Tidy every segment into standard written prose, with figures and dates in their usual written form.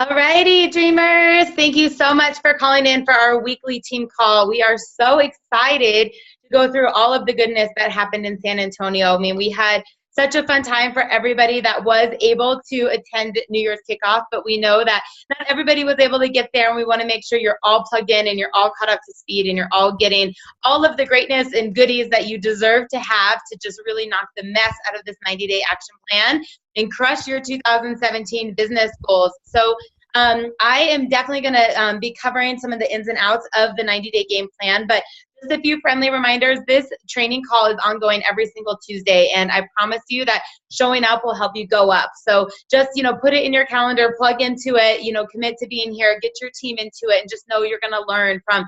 Alrighty, dreamers. Thank you so much for calling in for our weekly team call. We are so excited to go through all of the goodness that happened in San Antonio. I mean, we had such a fun time for everybody that was able to attend New Year's kickoff, but we know that not everybody was able to get there, and we want to make sure you're all plugged in and you're all caught up to speed and you're all getting all of the greatness and goodies that you deserve to have to just really knock the mess out of this 90-day action plan and crush your 2017 business goals. So I am definitely going to be covering some of the ins and outs of the 90-day game plan, but just a few friendly reminders. This training call is ongoing every single Tuesday, and I promise you that showing up will help you go up. So just, put it in your calendar, plug into it, commit to being here, get your team into it, and just know you're going to learn from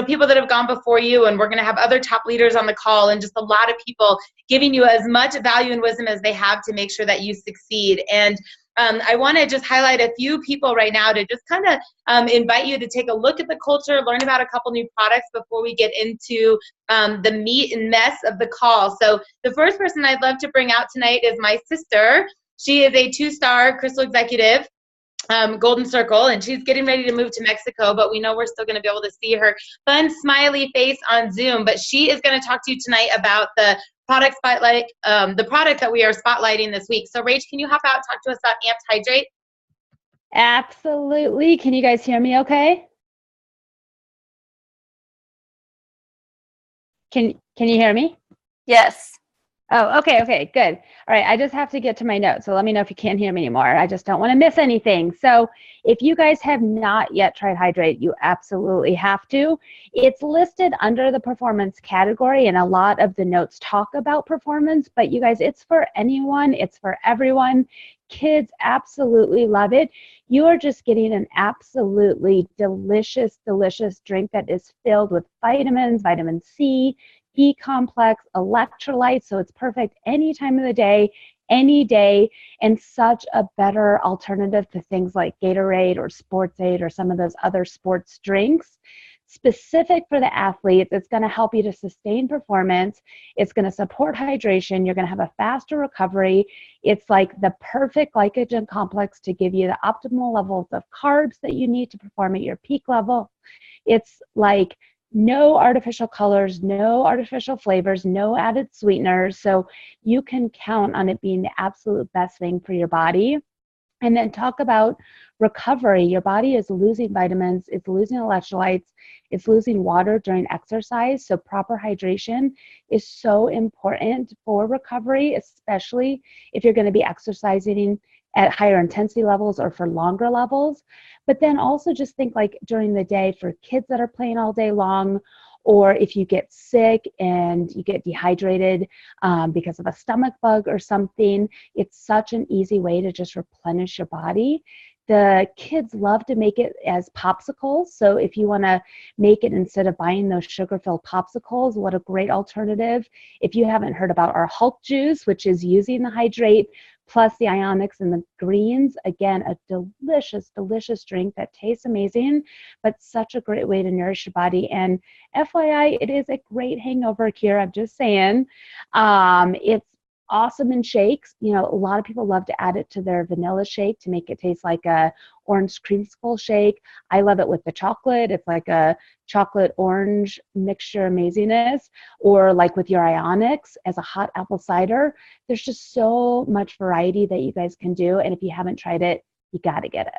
people that have gone before you, and we're going to have other top leaders on the call and just a lot of people giving you as much value and wisdom as they have to make sure that you succeed. And I want to just highlight a few people right now to just kind of invite you to take a look at the culture, learn about a couple new products before we get into the meat and mess of the call. So the first person I'd love to bring out tonight is my sister. She is a 2-star crystal executive. Golden Circle, and she's getting ready to move to Mexico, but we know we're still going to be able to see her fun smiley face on Zoom. But she is going to talk to you tonight about the product spotlight, the product that we are spotlighting this week. So Rach, can you hop out and talk to us about Amped Hydrate? Absolutely. Can you guys hear me okay? Can you hear me? Yes. Oh, okay, good. All right, I just have to get to my notes, so let me know if you can't hear me anymore. I just don't want to miss anything. So if you guys have not yet tried Hydrate, you absolutely have to. It's listed under the performance category, and a lot of the notes talk about performance, but you guys, it's for anyone, it's for everyone. Kids absolutely love it. You are just getting an absolutely delicious, delicious drink that is filled with vitamins, vitamin C, B complex, electrolytes, so it's perfect any time of the day, any day, and such a better alternative to things like Gatorade or Sports Aid or some of those other sports drinks. Specific for the athletes, it's going to help you to sustain performance. It's going to support hydration. You're going to have a faster recovery. It's like the perfect glycogen complex to give you the optimal levels of carbs that you need to perform at your peak level. It's like no artificial colors, no artificial flavors, no added sweeteners. So you can count on it being the absolute best thing for your body. And then talk about recovery. Your body is losing vitamins, it's losing electrolytes, it's losing water during exercise. So proper hydration is so important for recovery, especially if you're going to be exercising at higher intensity levels or for longer levels. But then also just think like during the day for kids that are playing all day long, or if you get sick and you get dehydrated because of a stomach bug or something, it's such an easy way to just replenish your body. The kids love to make it as popsicles. So if you want to make it instead of buying those sugar-filled popsicles, what a great alternative. If you haven't heard about our Hulk juice, which is using the Hydrate plus the ionics and the greens, again, a delicious, delicious drink that tastes amazing, but such a great way to nourish your body. And FYI, it is a great hangover cure. I'm just saying. It's awesome in shakes. A lot of people love to add it to their vanilla shake to make it taste like a orange creamsicle shake. I love it with the chocolate. It's like a chocolate orange mixture amazingness, or like with your ionics as a hot apple cider. There's just so much variety that you guys can do. And if you haven't tried it, you got to get it.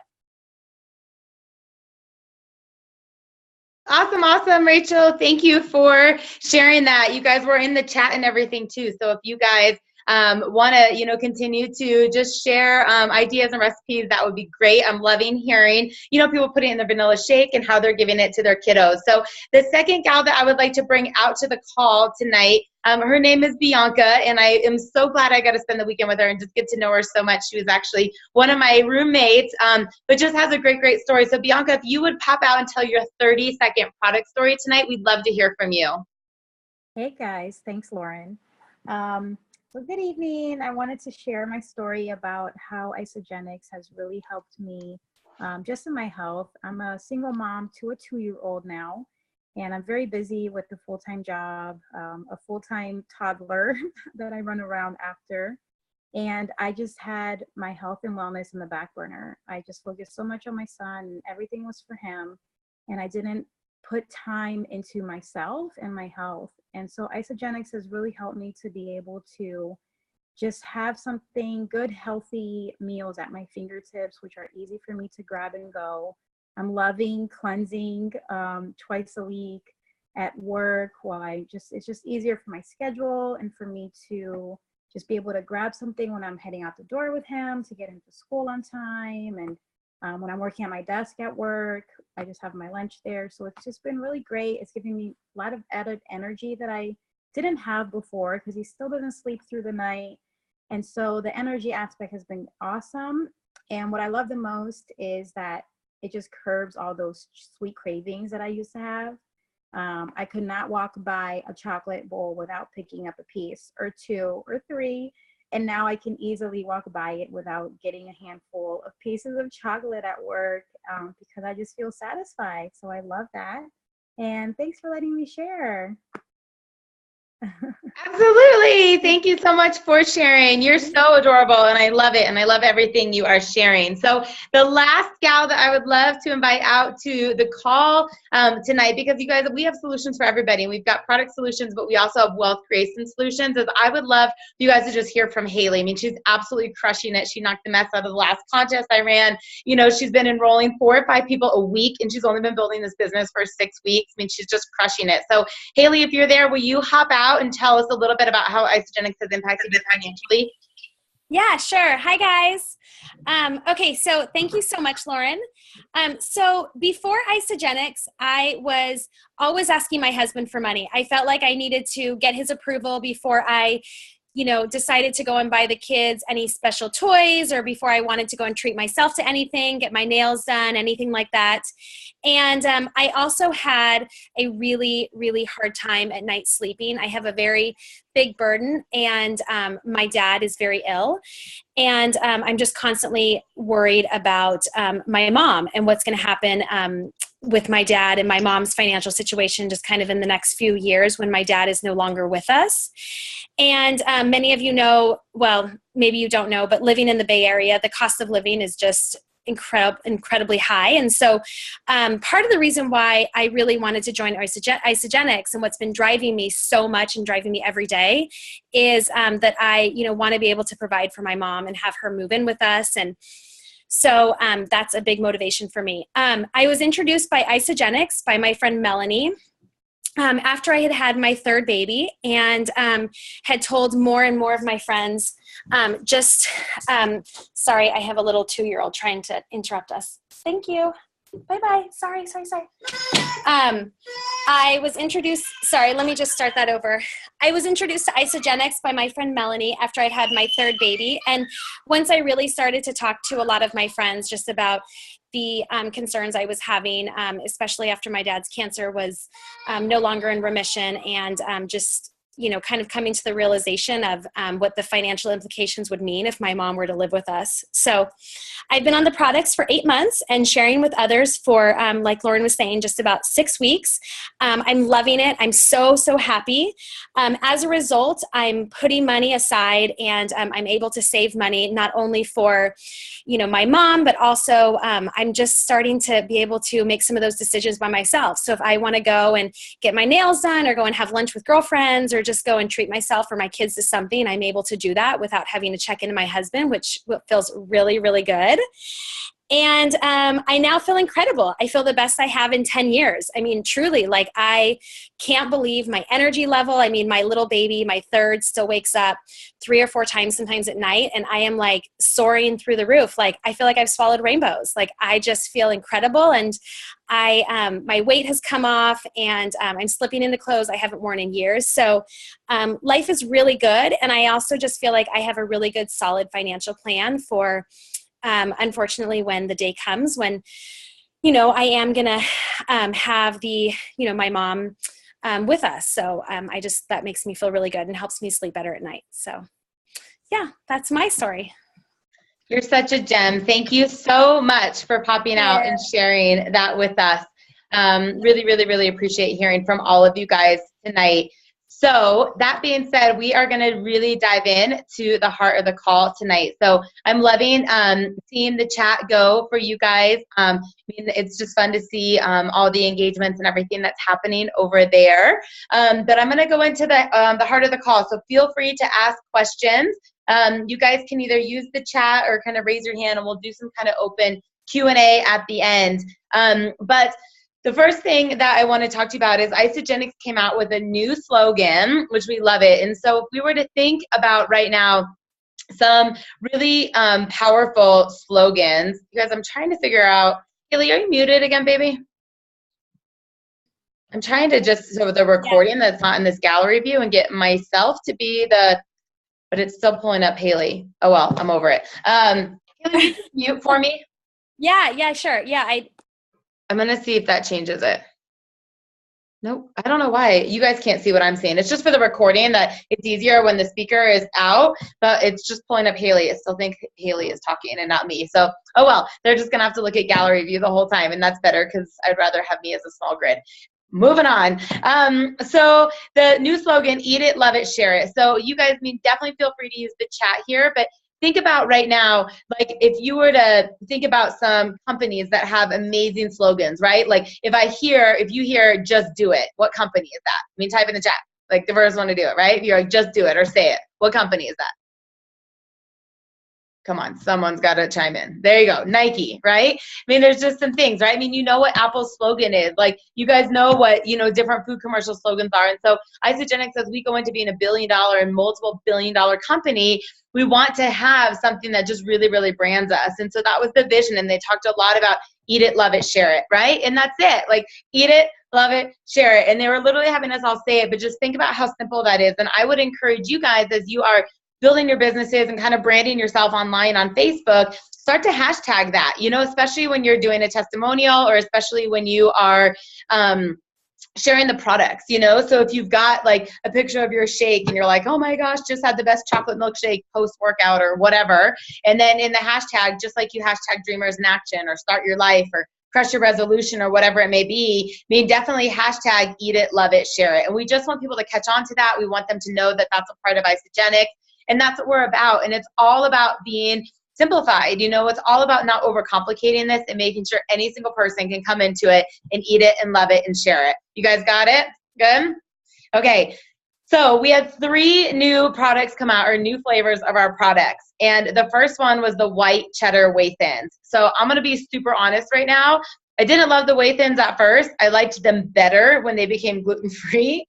Awesome, Rachel. Thank you for sharing that. You guys were in the chat and everything too. So if you guys want to, continue to just share ideas and recipes, that would be great. I'm loving hearing, people put it in their vanilla shake and how they're giving it to their kiddos. So the second gal that I would like to bring out to the call tonight, her name is Bianca, and I am so glad I got to spend the weekend with her and just get to know her so much. She was actually one of my roommates, but just has a great, great story. So Bianca, if you would pop out and tell your 30-second product story tonight, we'd love to hear from you. Hey guys, thanks Lauren. Well, good evening. I wanted to share my story about how Isogenics has really helped me just in my health. I'm a single mom to a 2-year-old now, and I'm very busy with the full-time job, a full-time toddler that I run around after. And I just had my health and wellness in the back burner. I just focused so much on my son, and everything was for him. And I didn't put time into myself and my health. And so Isogenics has really helped me to be able to just have something good, healthy meals at my fingertips, which are easy for me to grab and go. I'm loving cleansing twice a week at work while it's just easier for my schedule and for me to just be able to grab something when I'm heading out the door with him to get him to school on time. And when I'm working at my desk at work, I just have my lunch there. So it's just been really great. It's giving me a lot of added energy that I didn't have before because he still doesn't sleep through the night. And so the energy aspect has been awesome. And what I love the most is that it just curbs all those sweet cravings that I used to have. I could not walk by a chocolate bowl without picking up a piece or two or three. And now I can easily walk by it without getting a handful of pieces of chocolate at work because I just feel satisfied. So I love that. And thanks for letting me share. Absolutely. Thank you so much for sharing. You're so adorable, and I love it, and I love everything you are sharing. So the last gal that I would love to invite out to the call tonight, because you guys, we have solutions for everybody. We've got product solutions, but we also have wealth creation solutions. Is I would love for you guys to just hear from Haley. I mean, she's absolutely crushing it. She knocked the mess out of the last contest I ran. You know, she's been enrolling 4 or 5 people a week, and she's only been building this business for 6 weeks. I mean, she's just crushing it. So Haley, if you're there, will you hop out and tell us a little bit about how Isogenics has impacted you financially? Yeah, sure. Hi, guys. Okay, so thank you so much, Lauren. So before Isogenics, I was always asking my husband for money. I felt like I needed to get his approval before I decided to go and buy the kids any special toys, or before I wanted to go and treat myself to anything, get my nails done, anything like that. And I also had a really, really hard time at night sleeping. I have a very big burden, and my dad is very ill. And I'm just constantly worried about my mom and what's going to happen with my dad and my mom's financial situation just kind of in the next few years when my dad is no longer with us. And many of you know, well, maybe you don't know, but living in the Bay Area, the cost of living is just incredibly high. And so part of the reason why I really wanted to join Isogenics, and what's been driving me so much and driving me every day, is that I want to be able to provide for my mom and have her move in with us. And so that's a big motivation for me. I was introduced by Isogenics by my friend Melanie after I had had my 3rd baby, and had told more and more of my friends sorry, I have a little 2-year-old trying to interrupt us. Thank you. Bye-bye. Sorry. I was introduced, let me just start that over. I was introduced to Isogenics by my friend Melanie after I'd had my 3rd baby. And once I really started to talk to a lot of my friends just about the concerns I was having, especially after my dad's cancer was no longer in remission, and just kind of coming to the realization of what the financial implications would mean if my mom were to live with us. So I've been on the products for 8 months and sharing with others for, like Lauren was saying, just about 6 weeks. I'm loving it. I'm so happy. As a result, I'm putting money aside, and I'm able to save money not only for, my mom, but also I'm just starting to be able to make some of those decisions by myself. So if I want to go and get my nails done, or go and have lunch with girlfriends, or just go and treat myself or my kids to something, I'm able to do that without having to check into my husband, which feels really, really good. And I now feel incredible. I feel the best I have in 10 years. I mean, truly, like, I can't believe my energy level. I mean, my little baby, my 3rd, still wakes up 3 or 4 times sometimes at night, and I am like soaring through the roof. Like, I feel like I've swallowed rainbows. Like, I just feel incredible. And my weight has come off, and I'm slipping into clothes I haven't worn in years. So life is really good. And I also just feel like I have a really good, solid financial plan for unfortunately, when the day comes when, I am going to have my mom with us. So that makes me feel really good and helps me sleep better at night. So yeah, that's my story. You're such a gem. Thank you so much for popping out and sharing that with us. Really, really, really appreciate hearing from all of you guys tonight. So that being said, we are going to really dive in to the heart of the call tonight. So I'm loving seeing the chat go for you guys. I mean, it's just fun to see all the engagements and everything that's happening over there. But I'm going to go into the heart of the call. So feel free to ask questions. You guys can either use the chat or kind of raise your hand, and we'll do some kind of open Q&A at the end. But the first thing that I want to talk to you about is Isagenix came out with a new slogan, which we love it. And so if we were to think about right now some really powerful slogans, you guys, I'm trying to figure out, Haley, are you muted again, baby? I'm trying to just, so the recording that's not in this gallery view, and get myself to be the, but it's still pulling up Haley. Oh, well, I'm over it. Haley, will you just mute for me? Yeah, sure. Yeah, I'm going to see if that changes it. Nope, I don't know why. You guys can't see what I'm seeing. It's just for the recording that it's easier when the speaker is out, but it's just pulling up Haley. I still think Haley is talking and not me. So, oh well, they're just going to have to look at gallery view the whole time, and that's better because I'd rather have me as a small grid. Moving on. So the new slogan, eat it, love it, share it. So you guys, definitely feel free to use the chat here, but think about right now, like if you were to think about some companies that have amazing slogans, right? Like if you hear just do it, what company is that? Type in the chat. Like the first one to do it, right? If you're like, just do it or say it. What company is that? Come on, someone's got to chime in. There you go, Nike, right? There's just some things, right? You know what Apple's slogan is. Like, you guys know what, different food commercial slogans are. And so Isagenix, as we go into being $1 billion and multiple billion-dollar company, we want to have something that just really, really brands us. And so that was the vision. And they talked a lot about eat it, love it, share it, right? And that's it. Like, eat it, love it, share it. And they were literally having us all say it, but just think about how simple that is. And I would encourage you guys, as you are building your businesses and kind of branding yourself online on Facebook, start to hashtag that, especially when you're doing a testimonial, or especially when you are sharing the products, so if you've got like a picture of your shake and you're like, oh my gosh, just had the best chocolate milkshake post workout or whatever, and then in the hashtag, just like you hashtag dreamers in action or start your life or crush your resolution or whatever it may be, definitely hashtag eat it, love it, share it. And we just want people to catch on to that. We want them to know that that's a part of Isagenix. And that's what we're about. And it's all about being simplified. It's all about not overcomplicating this and making sure any single person can come into it and eat it and love it and share it. You guys got it? Good? Okay. So we had 3 new products come out, or new flavors of our products. And the first one was the white cheddar whey thins. So I'm going to be super honest right now. I didn't love the whey thins at first. I liked them better when they became gluten-free.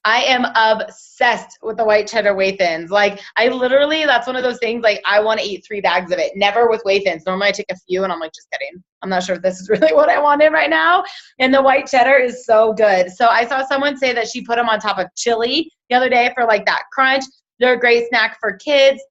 I am obsessed with the white cheddar whey thins. Like, I literally, that's one of those things, like, I want to eat 3 bags of it. Never with whey thins. Normally I take a few and I'm like, just kidding. I'm not sure if this is really what I wanted right now. And the white cheddar is so good. So I saw someone say that she put them on top of chili the other day for like that crunch. They're a great snack for kids.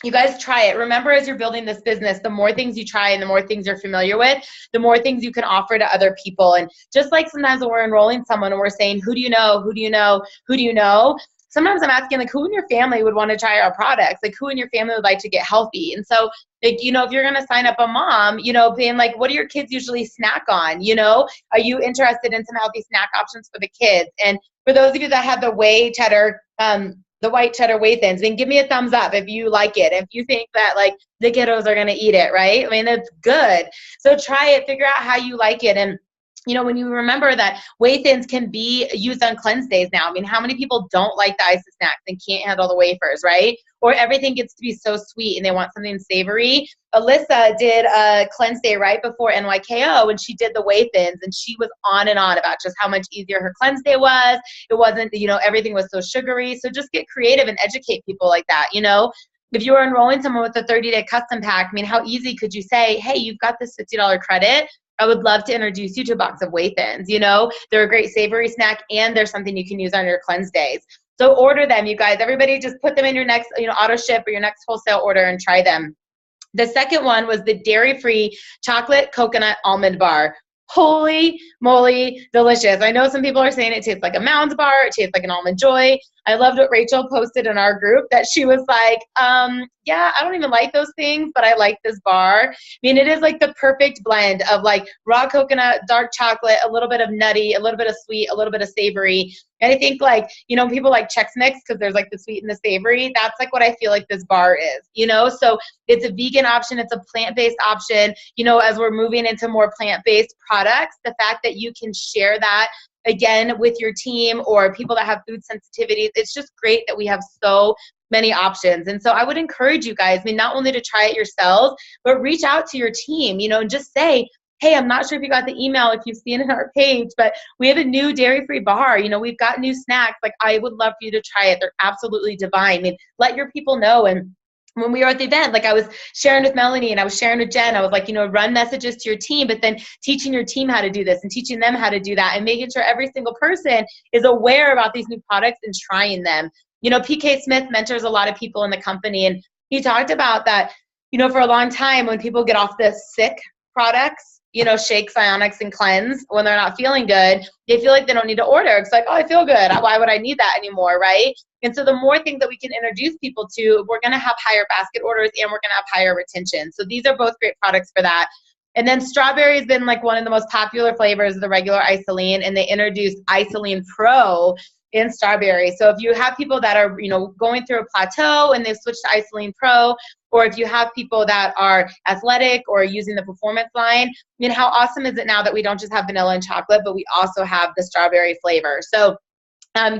You guys try it. Remember, as you're building this business, the more things you try and the more things you're familiar with, the more things you can offer to other people. And just like sometimes when we're enrolling someone and we're saying, who do you know? Who do you know? Who do you know? Sometimes I'm asking, like, who in your family would want to try our products? Like, who in your family would like to get healthy? And so, like, if you're going to sign up a mom, being like, what do your kids usually snack on? Are you interested in some healthy snack options for the kids? And for those of you that have the whey cheddar, the white cheddar whey thins, then give me a thumbs up if you like it. If you think that like the kiddos are going to eat it, right? It's good. So try it, figure out how you like it. And when you remember that whey thins can be used on cleanse days now. How many people don't like the ice snacks and can't handle the wafers, right? Or everything gets to be so sweet and they want something savory. Alyssa did a cleanse day right before NYKO, and she did the whey thins, and she was on and on about just how much easier her cleanse day was. It wasn't, everything was so sugary. So just get creative and educate people like that. If you were enrolling someone with a 30-day custom pack, how easy could you say, hey, you've got this $50 credit. I would love to introduce you to a box of whey thins. They're a great savory snack, and they're something you can use on your cleanse days. So order them, you guys. Everybody just put them in your next, auto ship or your next wholesale order and try them. The second one was the dairy-free chocolate coconut almond bar. Holy moly, delicious. I know some people are saying it tastes like a Mounds bar, it tastes like an Almond Joy. I loved what Rachel posted in our group, that she was like, yeah, I don't even like those things, but I like this bar. I mean, it is like the perfect blend of like raw coconut, dark chocolate, a little bit of nutty, a little bit of sweet, a little bit of savory. And I think like, you know, people like Chex Mix because there's like the sweet and the savory. That's like what I feel like this bar is, you know? So it's a vegan option. It's a plant-based option. You know, as we're moving into more plant-based products, the fact that you can share that again with your team or people that have food sensitivities, it's just great that we have so many options. And so I would encourage you guys, I mean, not only to try it yourselves, but reach out to your team, you know, and just say, hey, I'm not sure if you got the email, if you've seen it on our page, but we have a new dairy-free bar. You know, we've got new snacks. Like, I would love for you to try it. They're absolutely divine. I mean, let your people know. And when we were at the event, like I was sharing with Melanie and I was sharing with Jen, I was like, you know, run messages to your team, but then teaching your team how to do this and teaching them how to do that and making sure every single person is aware about these new products and trying them. You know, PK Smith mentors a lot of people in the company, and he talked about that, you know, for a long time when people get off the sick products, you know, shakes, ionics, and cleanse, when they're not feeling good, they feel like they don't need to order. It's like, oh, I feel good. Why would I need that anymore, right? And so the more things that we can introduce people to, we're going to have higher basket orders and we're going to have higher retention. So these are both great products for that. And then strawberry has been like one of the most popular flavors of the regular isoline, and they introduced Isoline Pro in strawberry. So if you have people that are, you know, going through a plateau and they've switched to Isoline Pro, or if you have people that are athletic or using the performance line, I mean, how awesome is it now that we don't just have vanilla and chocolate, but we also have the strawberry flavor? So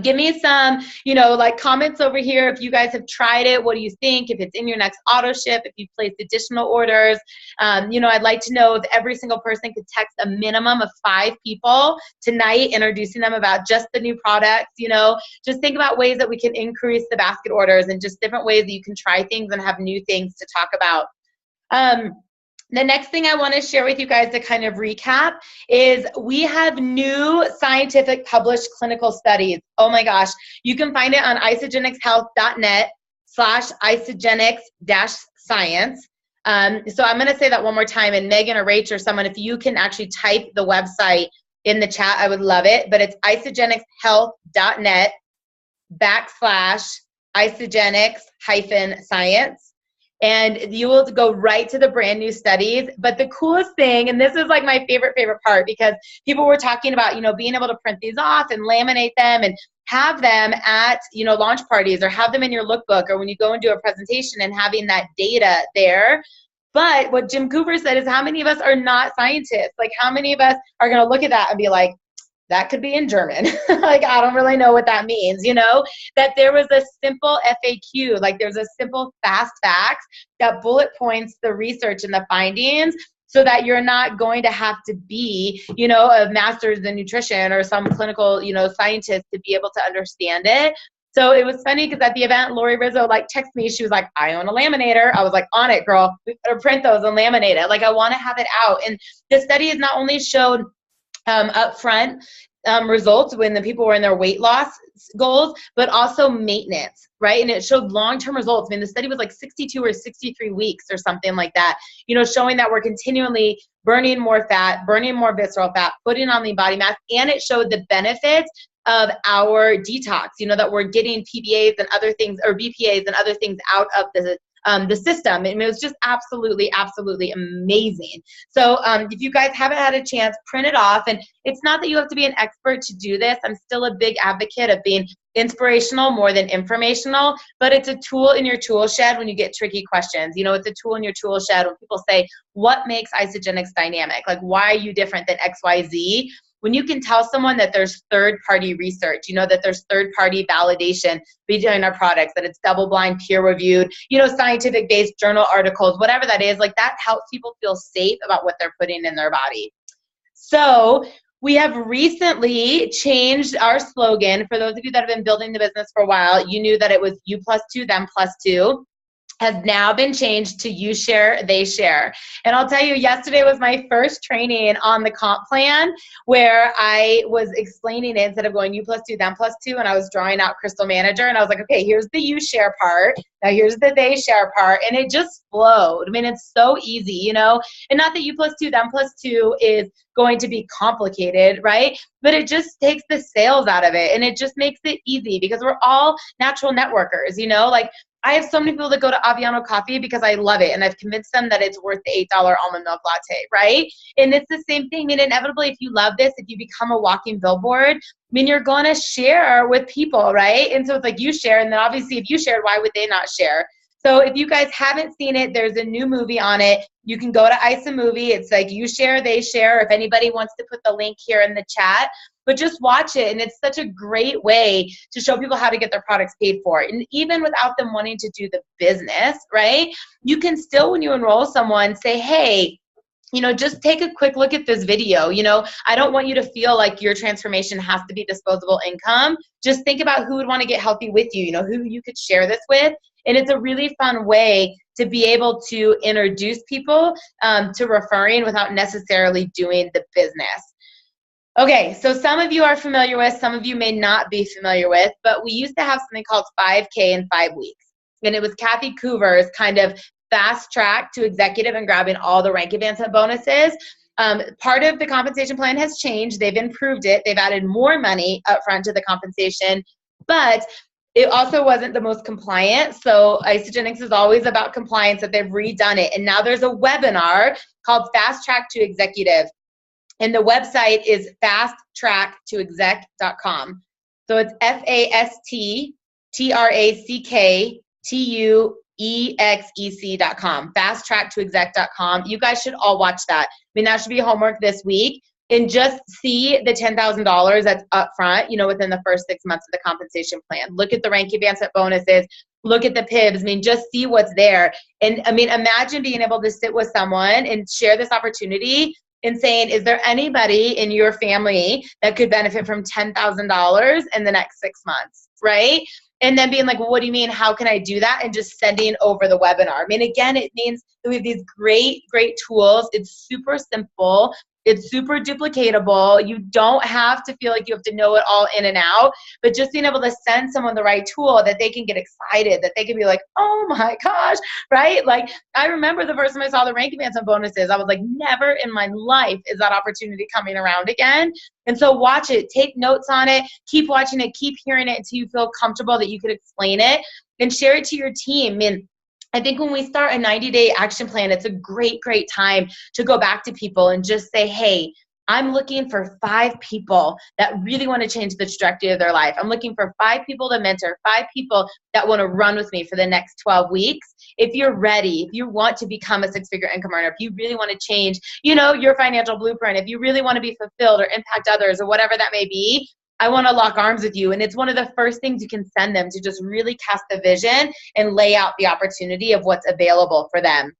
give me some, you know, like comments over here. If you guys have tried it, what do you think? If it's in your next auto ship, if you placed additional orders, you know, I'd like to know if every single person could text a minimum of 5 people tonight, introducing them about just the new products. You know, just think about ways that we can increase the basket orders and just different ways that you can try things and have new things to talk about. The next thing I want to share with you guys to kind of recap is we have new scientific published clinical studies. Oh my gosh. You can find it on isagenixhealth.net/isogenics-science. So I'm going to say that one more time, and Megan or Rach or someone, if you can actually type the website in the chat, I would love it. But it's isagenixhealth.net/isogenics-science. And you will go right to the brand new studies. But the coolest thing, and this is like my favorite part, because people were talking about, you know, being able to print these off and laminate them and have them at, you know, launch parties, or have them in your lookbook, or when you go and do a presentation and having that data there. But what Jim Cooper said is, how many of us are not scientists? Like, how many of us are going to look at that and be like, that could be in German. Like, I don't really know what that means, you know, that there was a simple FAQ, like there's a simple fast facts that bullet points the research and the findings, so that you're not going to have to be, you know, a master's in nutrition or some clinical, you know, scientist to be able to understand it. So it was funny because at the event, Lori Rizzo like texted me. She was like, I own a laminator. I was like, on it, girl. We better print those and laminate it. Like, I want to have it out. And the study has not only showed upfront results when the people were in their weight loss goals, but also maintenance, right? And it showed long-term results. I mean, the study was like 62 or 63 weeks or something like that, you know, showing that we're continually burning more fat, burning more visceral fat, putting on the body mass, and it showed the benefits of our detox, you know, that we're getting PBAs and other things, or BPAs and other things out of the system. And it was just absolutely amazing. So if you guys haven't had a chance, print it off. And it's not that you have to be an expert to do this. I'm still a big advocate of being inspirational more than informational, but it's a tool in your tool shed when you get tricky questions. You know, it's a tool in your tool shed when people say, what makes Isagenix dynamic? Like, why are you different than XYZ? When you can tell someone that there's third-party research, you know, that there's third-party validation behind our products, that it's double-blind, peer-reviewed, you know, scientific-based journal articles, whatever that is, like, that helps people feel safe about what they're putting in their body. So we have recently changed our slogan. For those of you that have been building the business for a while, you knew that it was you plus two, them plus two. has now been changed to you share, they share. And I'll tell you, yesterday was my first training on the comp plan where I was explaining it instead of going you plus two, them plus two, and I was drawing out Crystal Manager, and I was like, okay, here's the you share part. Now here's the they share part, and it just flowed. I mean, it's so easy, you know, and not that you plus two, them plus two is going to be complicated, right? But it just takes the sales out of it, and it just makes it easy because we're all natural networkers, you know, like I have so many people that go to Aviano Coffee because I love it, and I've convinced them that it's worth the $8 almond milk latte, right? And it's the same thing. I mean, inevitably, if you love this, if you become a walking billboard, I mean, you're going to share with people, right? And so it's like you share, and then obviously if you shared, why would they not share? So if you guys haven't seen it, there's a new movie on it. You can go to iSaMovie. It's like you share, they share. If anybody wants to put the link here in the chat, but just watch it. And it's such a great way to show people how to get their products paid for. And even without them wanting to do the business, right? You can still, when you enroll someone, say, hey, you know, just take a quick look at this video. You know, I don't want you to feel like your transformation has to be disposable income. Just think about who would want to get healthy with you, you know, who you could share this with. And it's a really fun way to be able to introduce people to referring without necessarily doing the business. Okay, so some of you are familiar with, some of you may not be familiar with, but we used to have something called 5K in 5 weeks. And it was Kathy Coover's kind of fast track to executive and grabbing all the rank advancement bonuses. Part of the compensation plan has changed. They've improved it. They've added more money up front to the compensation, but it also wasn't the most compliant. So Isagenix is always about compliance, that they've redone it. And now there's a webinar called Fast Track to Executive. And the website is fasttracktoexec.com. So it's fasttracktoexec.com, fasttracktoexec.com. You guys should all watch that. I mean, that should be homework this week. And just see the $10,000 that's up front, you know, within the first 6 months of the compensation plan. Look at the rank advancement bonuses. Look at the PIBs. I mean, just see what's there. And I mean, imagine being able to sit with someone and share this opportunity and saying, is there anybody in your family that could benefit from $10,000 in the next 6 months, right? And then being like, well, what do you mean? How can I do that? And just sending over the webinar. I mean, again, it means that we have these great, great tools. It's super simple. It's super duplicatable. You don't have to feel like you have to know it all in and out, but just being able to send someone the right tool that they can get excited, that they can be like, oh my gosh, right? Like, I remember the first time I saw the rank advancement bonuses, I was like, never in my life is that opportunity coming around again. And so watch it, take notes on it, keep watching it, keep hearing it until you feel comfortable that you could explain it, and share it to your team. I mean, I think when we start a 90-day action plan, it's a great, great time to go back to people and just say, hey, I'm looking for 5 people that really want to change the trajectory of their life. I'm looking for 5 people to mentor, 5 people that want to run with me for the next 12 weeks. If you're ready, if you want to become a 6-figure income earner, if you really want to change, you know, your financial blueprint, if you really want to be fulfilled or impact others or whatever that may be, I want to lock arms with you. And it's one of the first things you can send them, to just really cast the vision and lay out the opportunity of what's available for them.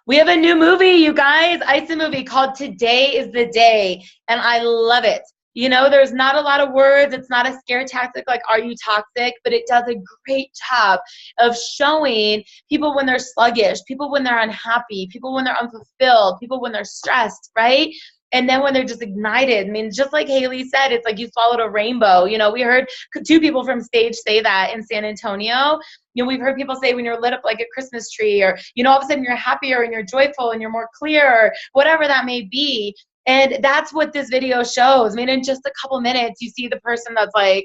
We have a new movie, you guys, iSaMovie, called Today is the Day. And I love it. You know, there's not a lot of words. It's not a scare tactic like, are you toxic? But it does a great job of showing people when they're sluggish, people when they're unhappy, people when they're unfulfilled, people when they're stressed, right? And then when they're just ignited, I mean, just like Haley said, it's like you swallowed a rainbow. You know, we heard 2 people from stage say that in San Antonio. You know, we've heard people say when you're lit up like a Christmas tree, or, you know, all of a sudden you're happier and you're joyful and you're more clear, or whatever that may be. And that's what this video shows. I mean, in just a couple minutes, you see the person that's like,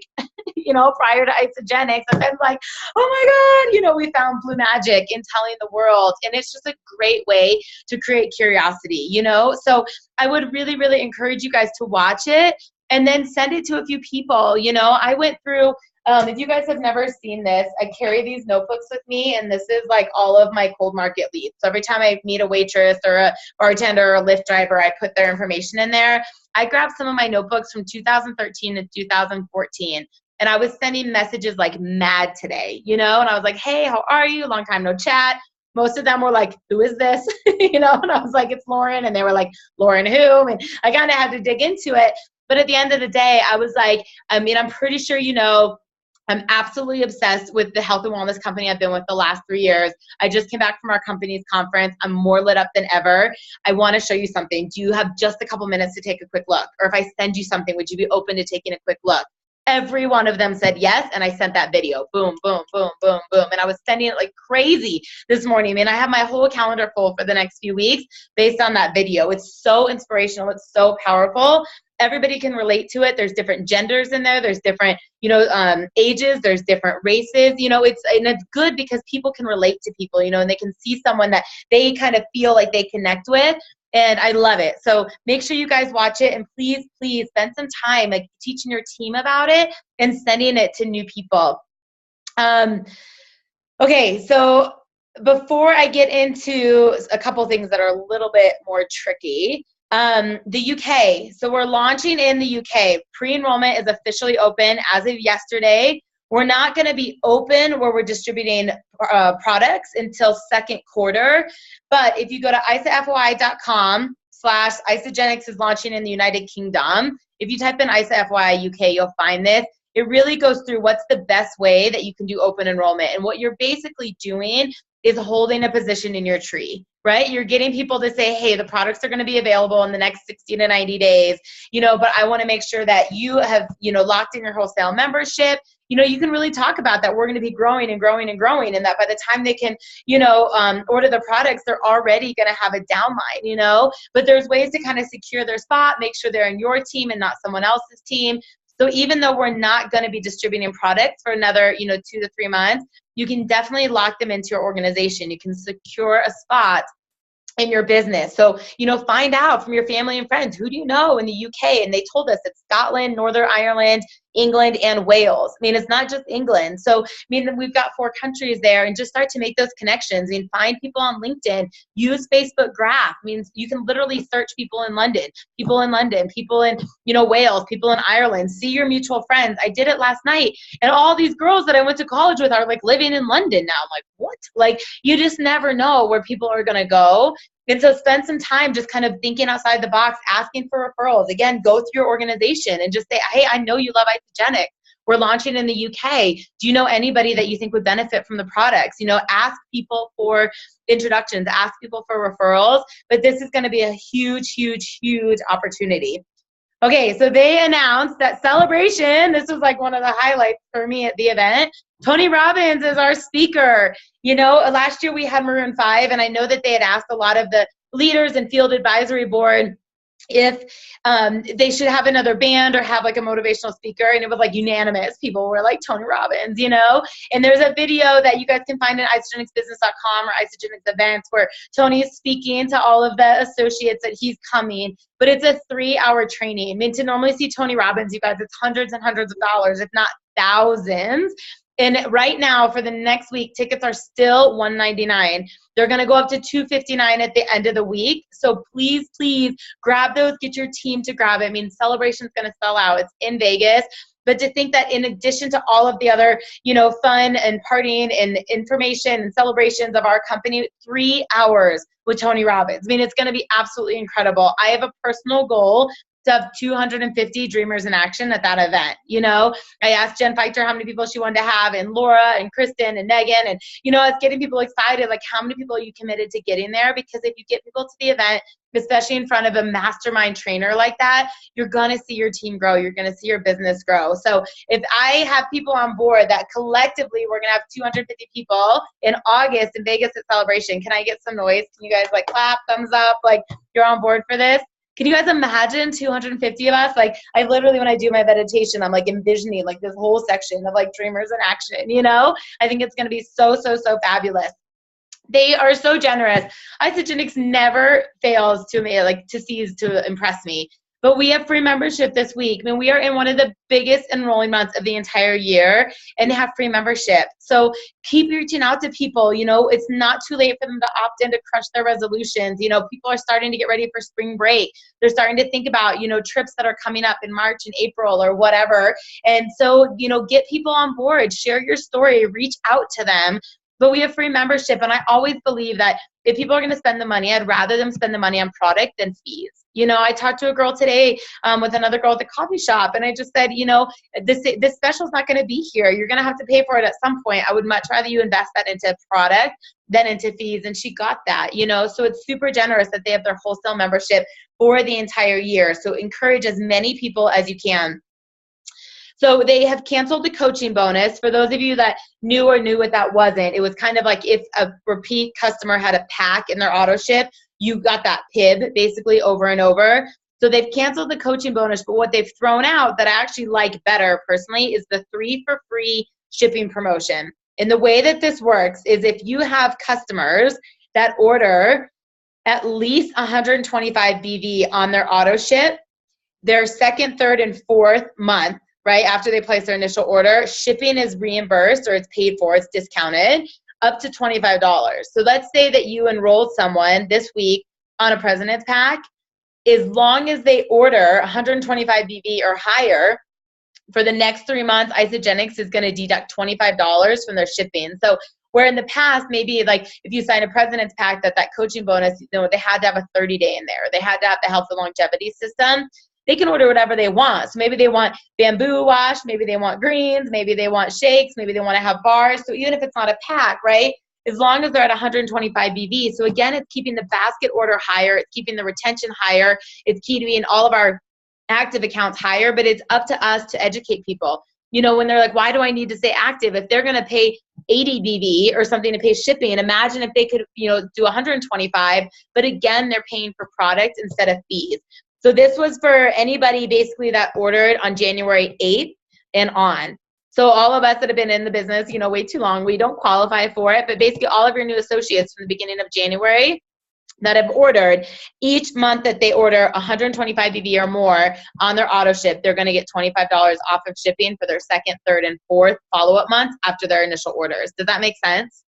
you know, prior to Isagenix, and then like, oh my God, you know, we found blue magic in telling the world. And it's just a great way to create curiosity, you know? So I would really, really encourage you guys to watch it and then send it to a few people. You know, I went through, if you guys have never seen this, I carry these notebooks with me, and this is like all of my cold market leads. So every time I meet a waitress or a bartender or a Lyft driver, I put their information in there. I grabbed some of my notebooks from 2013 to 2014, and I was sending messages like mad today, you know, and I was like, hey, how are you? Long time no chat. Most of them were like, who is this? You know, and I was like, it's Lauren. And they were like, Lauren who? And I kind of had to dig into it. But at the end of the day, I was like, I mean, I'm pretty sure you know, I'm absolutely obsessed with the health and wellness company I've been with the last 3 years. I just came back from our company's conference. I'm more lit up than ever. I want to show you something. Do you have just a couple minutes to take a quick look? Or if I send you something, would you be open to taking a quick look? Every one of them said yes, and I sent that video. Boom, boom, boom, boom, boom. And I was sending it like crazy this morning. I mean, I have my whole calendar full for the next few weeks based on that video. It's so inspirational. It's so powerful. Everybody can relate to it. There's different genders in there. There's different, ages. There's different races. And it's good because people can relate to people, and they can see someone that they kind of feel like they connect with. And I love it. So make sure you guys watch it, and please, please spend some time like teaching your team about it and sending it to new people. Okay, so before I get into a couple things that are a little bit more tricky, the UK. So we're launching in the UK. Pre-enrollment is officially open as of yesterday. We're not going to be open where we're distributing products until second quarter. But if you go to isafyi.com/Isagenix is launching in the United Kingdom. If you type in IsaFYI UK, you'll find this. It really goes through what's the best way that you can do open enrollment. And what you're basically doing is holding a position in your tree, right? You're getting people to say, hey, the products are going to be available in the next 60 to 90 days, but I want to make sure that you have, locked in your wholesale membership. You can really talk about that. We're going to be growing and growing and growing, and that by the time they can, order the products, they're already going to have a downline, but there's ways to kind of secure their spot, make sure they're in your team and not someone else's team. So even though we're not going to be distributing products for another, 2 to 3 months, you can definitely lock them into your organization. You can secure a spot in your business. So, find out from your family and friends, who do you know in the UK? And they told us it's Scotland, Northern Ireland, England, and Wales. I mean, it's not just England. So, we've got 4 countries there, and just start to make those connections. Find people on LinkedIn, use Facebook Graph. You can literally search people in London, people in, Wales, people in Ireland, see your mutual friends. I did it last night, and all these girls that I went to college with are like living in London now. I'm like, what? Like, you just never know where people are going to go. And so spend some time just kind of thinking outside the box, asking for referrals. Again, go through your organization and just say, hey, I know you love Isagenix. We're launching in the UK. Do you know anybody that you think would benefit from the products? Ask people for introductions, ask people for referrals. But this is going to be a huge, huge, huge opportunity. Okay, so they announced that Celebration, this was like one of the highlights for me at the event. Tony Robbins is our speaker. Last year we had Maroon 5, and I know that they had asked a lot of the leaders and field advisory board if they should have another band or have like a motivational speaker, and it was like unanimous. People were like Tony Robbins, and there's a video that you guys can find at isagenixbusiness.com or Isagenix events where Tony is speaking to all of the associates that he's coming, but it's a 3-hour training. To normally see Tony Robbins, you guys, it's hundreds and hundreds of dollars, if not thousands. And right now, for the next week, tickets are still $199. They're going to go up to $259 at the end of the week. So please, please grab those. Get your team to grab it. Celebration's going to sell out. It's in Vegas. But to think that in addition to all of the other, fun and partying and information and celebrations of our company, 3 hours with Tony Robbins. It's going to be absolutely incredible. I have a personal goal to have 250 Dreamers in Action at that event. I asked Jen Feichter how many people she wanted to have, and Laura and Kristen and Megan, and it's getting people excited, like how many people are you committed to getting there? Because if you get people to the event, especially in front of a mastermind trainer like that, you're going to see your team grow. You're going to see your business grow. So if I have people on board that collectively we're going to have 250 people in August in Vegas at Celebration, can I get some noise? Can you guys like clap, thumbs up, like you're on board for this? Can you guys imagine 250 of us? Like, I literally, when I do my meditation, I'm like envisioning like this whole section of like Dreamers in Action, I think it's going to be so, so, so fabulous. They are so generous. Isagenix never fails to impress me. But we have free membership this week. We are in one of the biggest enrolling months of the entire year, and have free membership. So keep reaching out to people. It's not too late for them to opt in to crush their resolutions. People are starting to get ready for spring break. They're starting to think about, trips that are coming up in March and April or whatever. And so, get people on board, share your story, reach out to them. But we have free membership, and I always believe that if people are going to spend the money, I'd rather them spend the money on product than fees. You know, I talked to a girl today with another girl at the coffee shop, and I just said, you know, this special is not going to be here. You're going to have to pay for it at some point. I would much rather you invest that into product than into fees. And she got that, you know, so it's super generous that they have their wholesale membership for the entire year. So encourage as many people as you can. So they have canceled the coaching bonus. For those of you that knew what that wasn't, it was kind of like if a repeat customer had a pack in their auto ship, you got that PIB basically over and over. So they've canceled the coaching bonus, but what they've thrown out that I actually like better personally is the 3 for free shipping promotion. And the way that this works is if you have customers that order at least 125 BV on their auto ship, their second, third, and fourth month, right after they place their initial order, shipping is reimbursed or it's paid for, it's discounted up to $25. So let's say that you enrolled someone this week on a President's Pack. As long as they order 125 BV or higher, for the next 3 months, Isagenix is going to deduct $25 from their shipping. So where in the past, maybe like if you sign a President's Pack, that coaching bonus, you know, they had to have a 30-day in there. They had to have the health and longevity system. They can order whatever they want. So maybe they want bamboo wash, maybe they want greens, maybe they want shakes, maybe they want to have bars. So even if it's not a pack, right, as long as they're at 125 BV. So again, it's keeping the basket order higher. It's keeping the retention higher. It's keeping all of our active accounts higher, but it's up to us to educate people. You know, when they're like, why do I need to stay active? If they're going to pay 80 BV or something to pay shipping, imagine if they could, you know, do 125, but again, they're paying for product instead of fees. So this was for anybody basically that ordered on January 8th and on. So all of us that have been in the business, you know, way too long, we don't qualify for it, but basically all of your new associates from the beginning of January that have ordered, each month that they order 125 BV or more on their auto ship, they're going to get $25 off of shipping for their second, third, and fourth follow-up months after their initial orders. Does that make sense?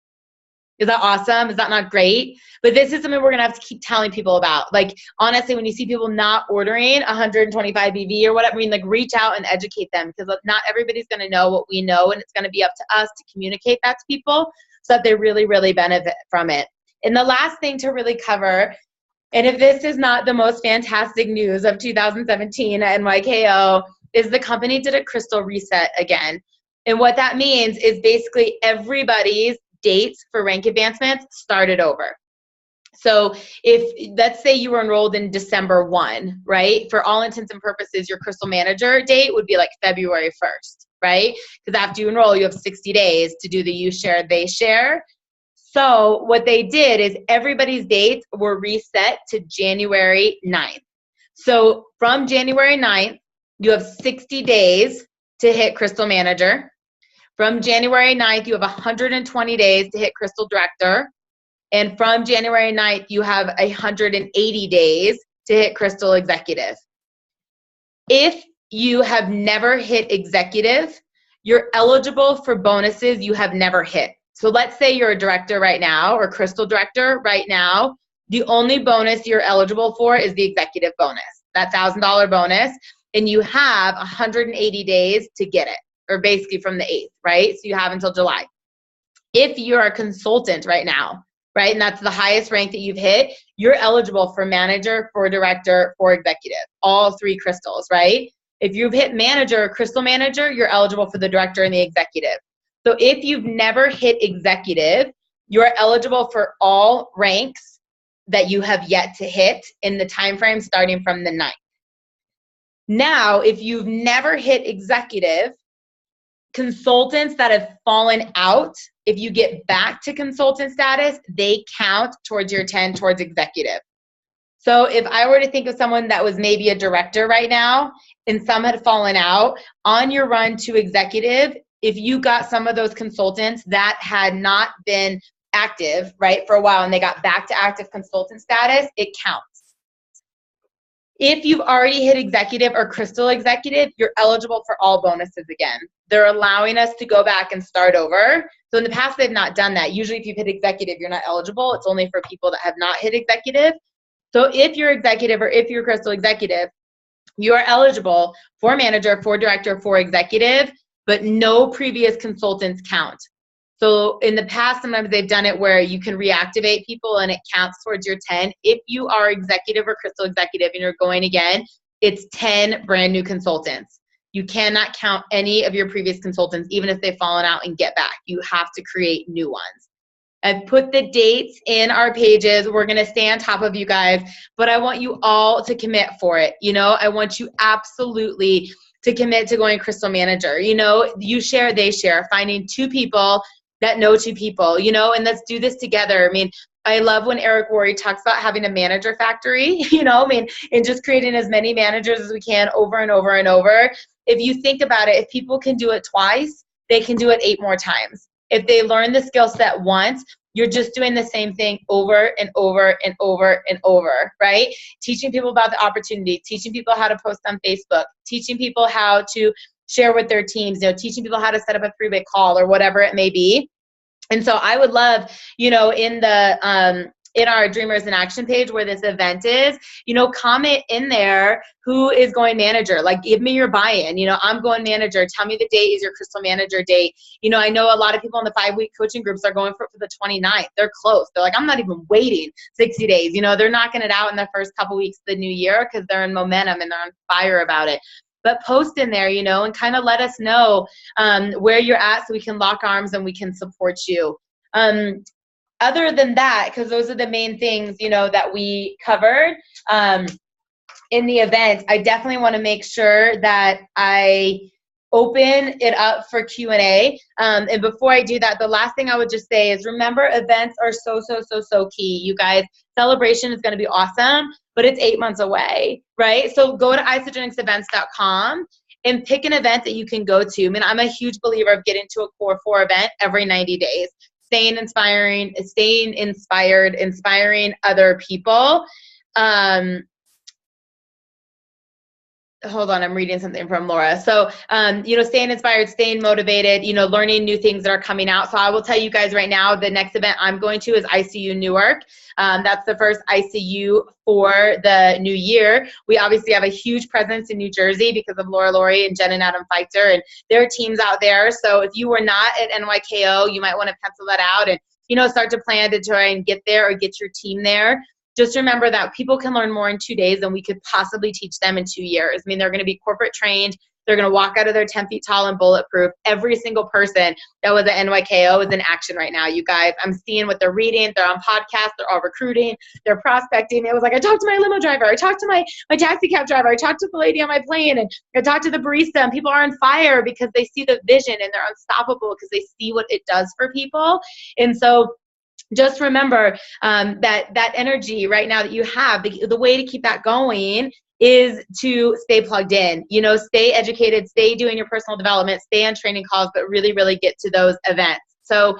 Is that awesome? Is that not great? But this is something we're going to have to keep telling people about. Like, honestly, when you see people not ordering 125 BV or whatever, I mean, like, reach out and educate them, because not everybody's going to know what we know, and it's going to be up to us to communicate that to people so that they really, really benefit from it. And the last thing to really cover, and if this is not the most fantastic news of 2017 at NYKO, is the company did a crystal reset again. And what that means is basically everybody's dates for rank advancements started over. So if, let's say you were enrolled in December 1, right? For all intents and purposes, your crystal manager date would be like February 1st, right? Because after you enroll, you have 60 days to do the you share, they share. So what they did is everybody's dates were reset to January 9th. So from January 9th, you have 60 days to hit Crystal Manager. From January 9th, you have 120 days to hit Crystal Director. And from January 9th, you have 180 days to hit Crystal Executive. If you have never hit Executive, you're eligible for bonuses you have never hit. So let's say you're a director right now or Crystal Director right now. The only bonus you're eligible for is the executive bonus, that $1,000 bonus, and you have 180 days to get it, or basically from the 8th, right? So you have until July. If you're a consultant right now, right, and that's the highest rank that you've hit, you're eligible for manager, for director, for executive, all 3 crystals, right? If you've hit manager or crystal manager, you're eligible for the director and the executive. So if you've never hit executive, you're eligible for all ranks that you have yet to hit in the time frame starting from the 9th. Now, if you've never hit executive, consultants that have fallen out, if you get back to consultant status, they count towards your 10 towards executive. So if I were to think of someone that was maybe a director right now and some had fallen out, on your run to executive, if you got some of those consultants that had not been active, right, for a while and they got back to active consultant status, it counts. If you've already hit executive or crystal executive, you're eligible for all bonuses again. They're allowing us to go back and start over. So in the past, they've not done that. Usually if you've hit executive, you're not eligible. It's only for people that have not hit executive. So if you're executive or if you're crystal executive, you are eligible for manager, for director, for executive, but no previous consultants count. So in the past, sometimes they've done it where you can reactivate people and it counts towards your 10. If you are executive or crystal executive and you're going again, it's 10 brand new consultants. You cannot count any of your previous consultants, even if they've fallen out and get back. You have to create new ones. I've put the dates in our pages. We're going to stay on top of you guys, but I want you all to commit for it. I want you absolutely to commit to going crystal manager. You share, they share, finding 2 people that know 2 people, and let's do this together. I love when Eric Worre talks about having a manager factory, and just creating as many managers as we can over and over and over. If you think about it, if people can do it twice, they can do it 8 more times. If they learn the skill set once, you're just doing the same thing over and over and over and over, right? Teaching people about the opportunity, teaching people how to post on Facebook, teaching people how to share with their teams, teaching people how to set up a 3-way call or whatever it may be. And so I would love, in our Dreamers in Action page where this event is, comment in there who is going manager. Like, give me your buy-in. I'm going manager. Tell me the date is your crystal manager date. I know a lot of people in the 5-week coaching groups are going for the 29th. They're close. They're like, I'm not even waiting 60 days. They're knocking it out in the first couple weeks of the new year because they're in momentum and they're on fire about it. But post in there, and kind of let us know where you're at so we can lock arms and we can support you. Other than that, because those are the main things, that we covered in the event, I definitely want to make sure that I open it up for Q&A. And before I do that, the last thing I would just say is remember, events are so key. You guys, celebration is going to be awesome, but it's 8 months away, right? So go to isogenicsevents.com and pick an event that you can go to. I'm a huge believer of getting to a core 4 event every 90 days. Staying inspired, inspiring other people. Hold on, I'm reading something from Laura. So, staying inspired, staying motivated, learning new things that are coming out. So I will tell you guys right now, the next event I'm going to is ICU Newark. That's the first ICU for the new year. We obviously have a huge presence in New Jersey because of Laura Laurie and Jen and Adam Feichter and their teams out there. So if you were not at NYKO, you might want to pencil that out and, start to plan to try and get there or get your team there. Just remember that people can learn more in 2 days than we could possibly teach them in 2 years. They're going to be corporate trained. They're going to walk out of there 10 feet tall and bulletproof. Every single person that was at NYKO is in action right now, you guys. I'm seeing what they're reading. They're on podcasts. They're all recruiting. They're prospecting. It was like, I talked to my limo driver. I talked to my taxi cab driver. I talked to the lady on my plane. And I talked to the barista. And people are on fire because they see the vision and they're unstoppable because they see what it does for people. And so just remember that energy right now that you have, the way to keep that going is to stay plugged in, stay educated, stay doing your personal development, stay on training calls, but really, really get to those events. So,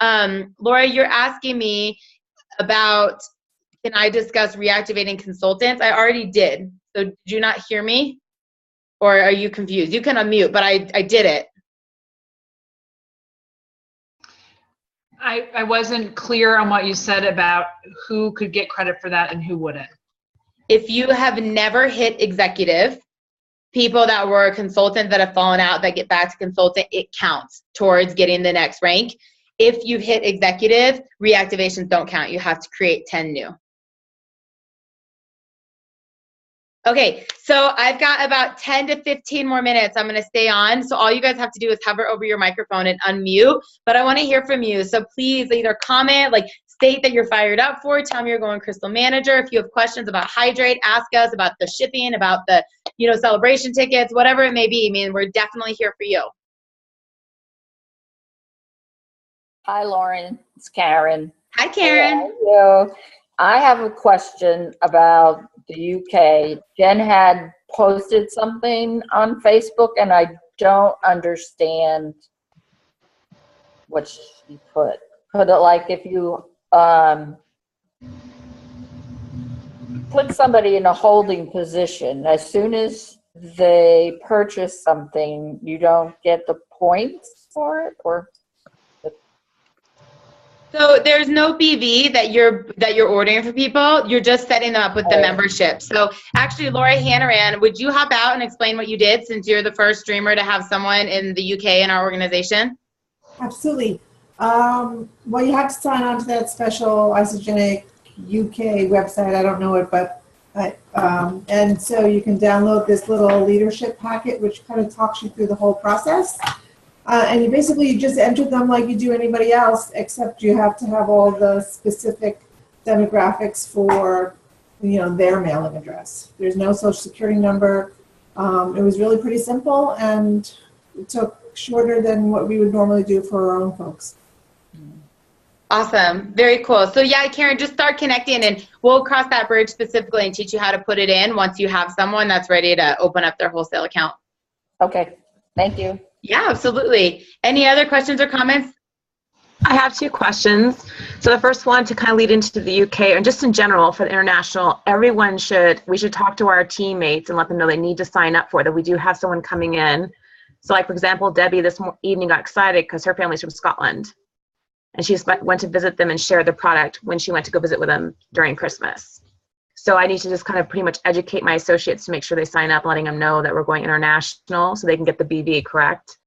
Laura, you're asking me about, can I discuss reactivating consultants? I already did. So did you not hear me? Or are you confused? You can unmute, but I did it. I wasn't clear on what you said about who could get credit for that and who wouldn't. If you have never hit executive, people that were a consultant that have fallen out that get back to consultant, it counts towards getting the next rank. If you've hit executive, reactivations don't count. You have to create 10 new. Okay, so I've got about 10 to 15 more minutes. I'm going to stay on. So all you guys have to do is hover over your microphone and unmute. But I want to hear from you. So please either comment, state that you're fired up for it. Tell me you're going crystal manager. If you have questions about Hydrate, ask us about the shipping, about the, celebration tickets, whatever it may be. We're definitely here for you. Hi, Lauren. It's Karen. Hi, Karen. How are you? I have a question about the UK. Jen had posted something on Facebook, and I don't understand what she put. Put it like if you put somebody in a holding position, as soon as they purchase something, you don't get the points for it, or? So there's no BV that you're ordering for people. You're just setting them up with the membership. So actually, Laura Hannaran, would you hop out and explain what you did, since you're the first dreamer to have someone in the UK in our organization? Absolutely. Well, you have to sign on to that special Isogenic UK website. I don't know it, but and so you can download this little leadership packet, which kind of talks you through the whole process. And you just enter them like you do anybody else, except you have to have all the specific demographics for, their mailing address. There's no social security number. It was really pretty simple, and it took shorter than what we would normally do for our own folks. Awesome. Very cool. So yeah, Karen, just start connecting and we'll cross that bridge specifically and teach you how to put it in once you have someone that's ready to open up their wholesale account. Okay. Thank you. Yeah, absolutely. Any other questions or comments? I have 2 questions. So the first one, to kind of lead into the UK and just in general for the international, we should talk to our teammates and let them know they need to sign up for it, that we do have someone coming in. So like, for example, Debbie this evening got excited because her family's from Scotland. And she went to visit them and share the product when she went to go visit with them during Christmas. So I need to just kind of pretty much educate my associates to make sure they sign up, letting them know that we're going international so they can get the BV, correct?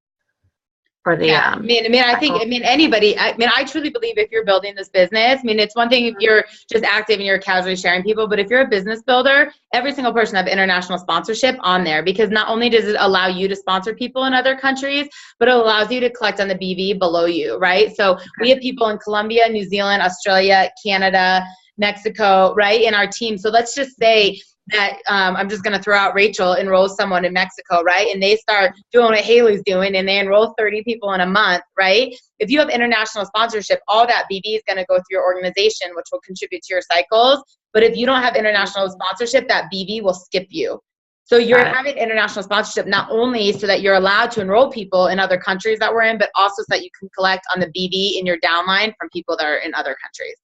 Or the, yeah, anybody, I truly believe if you're building this business, it's one thing if you're just active and you're casually sharing people, but if you're a business builder, every single person have international sponsorship on there, because not only does it allow you to sponsor people in other countries, but it allows you to collect on the BV below you, right? So we have people in Colombia, New Zealand, Australia, Canada, Mexico, right, in our team. So let's just say that I'm just going to throw out Rachel enrolls someone in Mexico, right? And they start doing what Haley's doing and they enroll 30 people in a month, right? If you have international sponsorship, all that BV is going to go through your organization, which will contribute to your cycles. But if you don't have international sponsorship, that BV will skip you. So you're having international sponsorship not only so that you're allowed to enroll people in other countries that we're in, but also so that you can collect on the BV in your downline from people that are in other countries.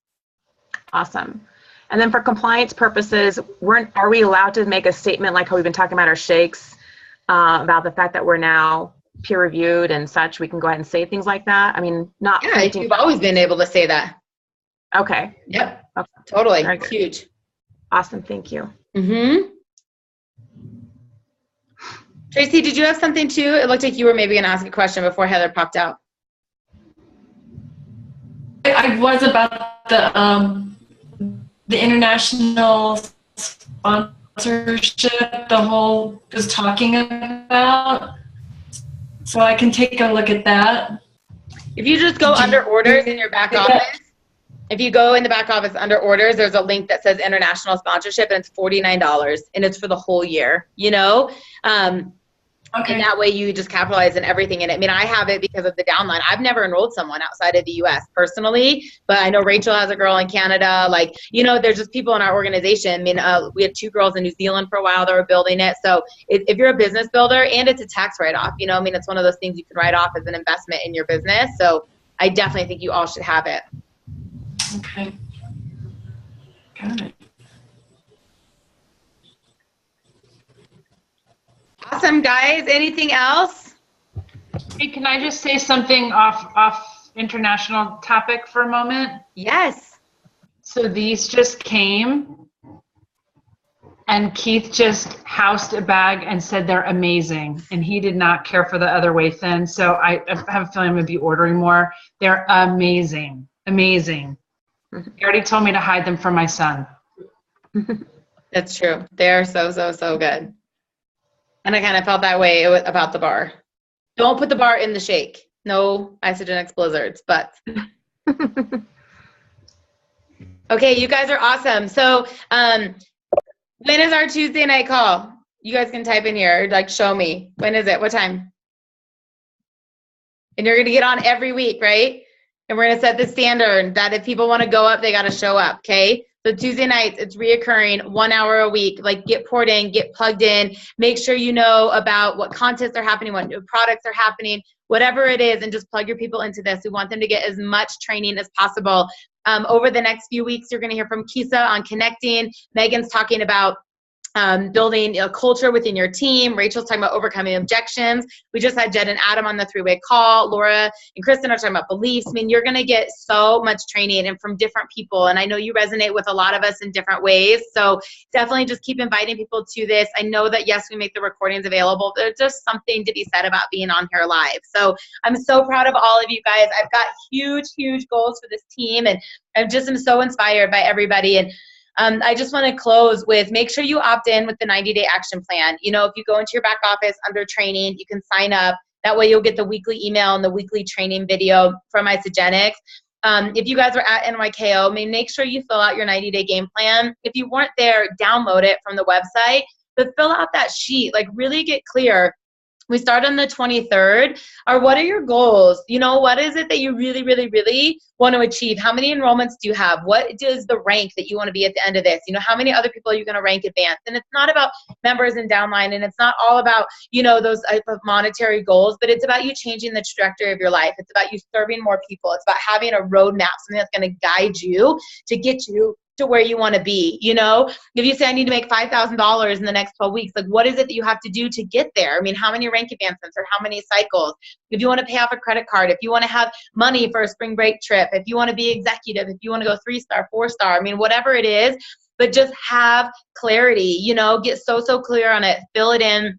Awesome. And then for compliance purposes, are we allowed to make a statement like how we've been talking about our shakes, about the fact that we're now peer reviewed and such? We can go ahead and say things like that. Not. Yeah, you've always been able to say that. Okay. Yep. Okay. Totally. It's huge. Awesome. Thank you. Mm-hmm. Tracy, did you have something too? It looked like you were maybe going to ask a question before Heather popped out. I was about the international sponsorship, the whole was talking about. So I can take a look at that. If you just go under orders in your back office, if you go in the back office under orders, there's a link that says international sponsorship and it's $49 and it's for the whole year, Okay. And that way you just capitalize on everything in it. I have it because of the downline. I've never enrolled someone outside of the US personally, but I know Rachel has a girl in Canada. There's just people in our organization. We had 2 girls in New Zealand for a while that were building it. So if you're a business builder, and it's a tax write-off, it's one of those things you can write off as an investment in your business. So I definitely think you all should have it. Okay. Got it. Awesome, guys. Anything else? Hey, can I just say something off international topic for a moment? Yes. So these just came, and Keith just housed a bag and said they're amazing, and he did not care for the other way thin. So I have a feeling I'm going to be ordering more. They're amazing, amazing. He already told me to hide them from my son. That's true. They're so, so, so good. And I kind of felt that way about the bar. Don't put the bar in the shake. No Isogenics Blizzards, but. Okay, you guys are awesome. So when is our Tuesday night call? You guys can type in here, show me. When is it? What time? And you're going to get on every week, right? And we're going to set the standard that if people want to go up, they got to show up, okay? So Tuesday nights, it's reoccurring, 1 hour a week. Get poured in, get plugged in. Make sure you know about what contests are happening, what new products are happening, whatever it is, and just plug your people into this. We want them to get as much training as possible. Over the next few weeks, you're going to hear from Kisa on connecting. Megan's talking about building a culture within your team. Rachel's talking about overcoming objections. We just had Jed and Adam on the 3-way call. Laura and Kristen are talking about beliefs. I mean, you're going to get so much training and from different people. And I know you resonate with a lot of us in different ways. So definitely just keep inviting people to this. I know that, yes, we make the recordings available. There's just something to be said about being on here live. So I'm so proud of all of you guys. I've got huge, huge goals for this team. And I just am so inspired by everybody. And I just want to close with, make sure you opt in with the 90-day action plan. You know, if you go into your back office under training, you can sign up. That way you'll get the weekly email and the weekly training video from Isagenix. If you guys are at NYKO, make sure you fill out your 90-day game plan. If you weren't there, download it from the website, but fill out that sheet, like really get clear. We start on the 23rd. Or what are your goals? You know, what is it that you really, really, really want to achieve? How many enrollments do you have? What is the rank that you want to be at the end of this? You know, how many other people are you going to rank advanced? And it's not about members and downline, and it's not all about, you know, those type of monetary goals, but it's about you changing the trajectory of your life. It's about you serving more people. It's about having a roadmap, something that's going to guide you to get you to where you want to be. You know, if you say I need to make $5,000 in the next 12 weeks, like what is it that you have to do to get there? I mean, how many rank advancements or how many cycles? If you want to pay off a credit card, if you want to have money for a spring break trip, if you want to be executive, if you want to go 3-star, 4-star, I mean, whatever it is, but just have clarity, you know, get so clear on it, fill it in,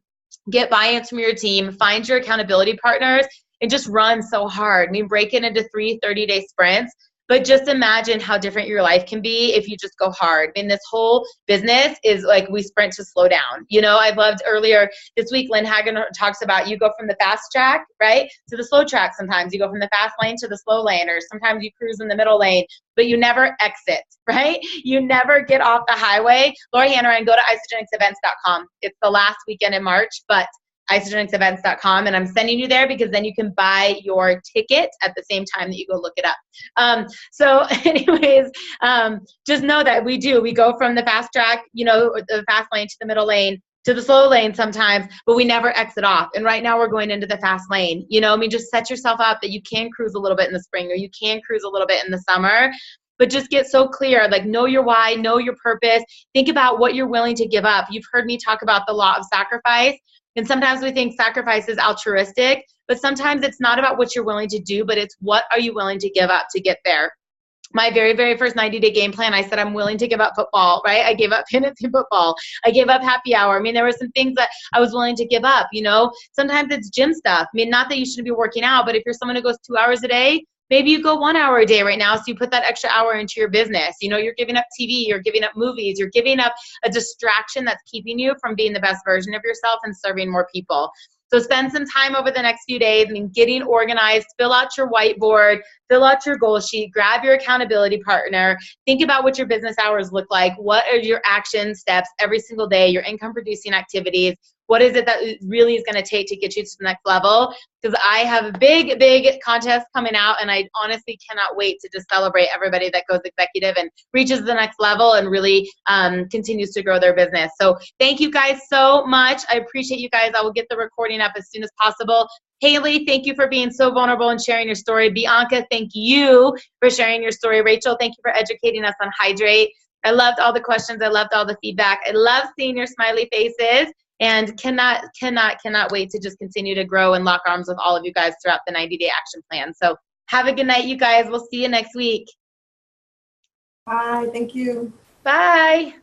get buy-ins from your team, find your accountability partners, and just run so hard. I mean, break it into 3 30-day sprints. But just imagine how different your life can be if you just go hard. I mean, this whole business is like we sprint to slow down. You know, I loved earlier this week, Lynn Hagen talks about you go from the fast track, right, to the slow track sometimes. You go from the fast lane to the slow lane, or sometimes you cruise in the middle lane, but you never exit, right? You never get off the highway. Lori Hanneran, go to isagenixevents.com. It's the last weekend in March, but isagenixevents.com, and I'm sending you there because then you can buy your ticket at the same time that you go look it up. So anyways, just know that we go from the fast track, you know, the fast lane to the middle lane to the slow lane sometimes, but we never exit off. And right now we're going into the fast lane. You know, I mean, just set yourself up that you can cruise a little bit in the spring, or you can cruise a little bit in the summer. But just get so clear, like know your why, know your purpose. Think about what you're willing to give up. You've heard me talk about the law of sacrifice. And sometimes we think sacrifice is altruistic, but sometimes it's not about what you're willing to do, but it's what are you willing to give up to get there. My very, very first 90-day game plan, I said I'm willing to give up football, right? I gave up fantasy football. I gave up happy hour. I mean, there were some things that I was willing to give up, you know. Sometimes it's gym stuff. I mean, not that you shouldn't be working out, but if you're someone who goes 2 hours a day, maybe you go 1 hour a day right now, so you put that extra hour into your business. You know, you're giving up TV, you're giving up movies, you're giving up a distraction that's keeping you from being the best version of yourself and serving more people. So spend some time over the next few days, I mean, getting organized, fill out your whiteboard, fill out your goal sheet, grab your accountability partner, think about what your business hours look like, what are your action steps every single day, your income producing activities, what is it that really is going to take to get you to the next level? Because I have a big, big contest coming out, and I honestly cannot wait to just celebrate everybody that goes executive and reaches the next level and really continues to grow their business. So thank you guys so much. I appreciate you guys. I will get the recording up as soon as possible. Haley, thank you for being so vulnerable and sharing your story. Bianca, thank you for sharing your story. Rachel, thank you for educating us on Hydrate. I loved all the questions. I loved all the feedback. I love seeing your smiley faces. And cannot wait to just continue to grow and lock arms with all of you guys throughout the 90-day action plan. So have a good night, you guys. We'll see you next week. Bye. Thank you. Bye.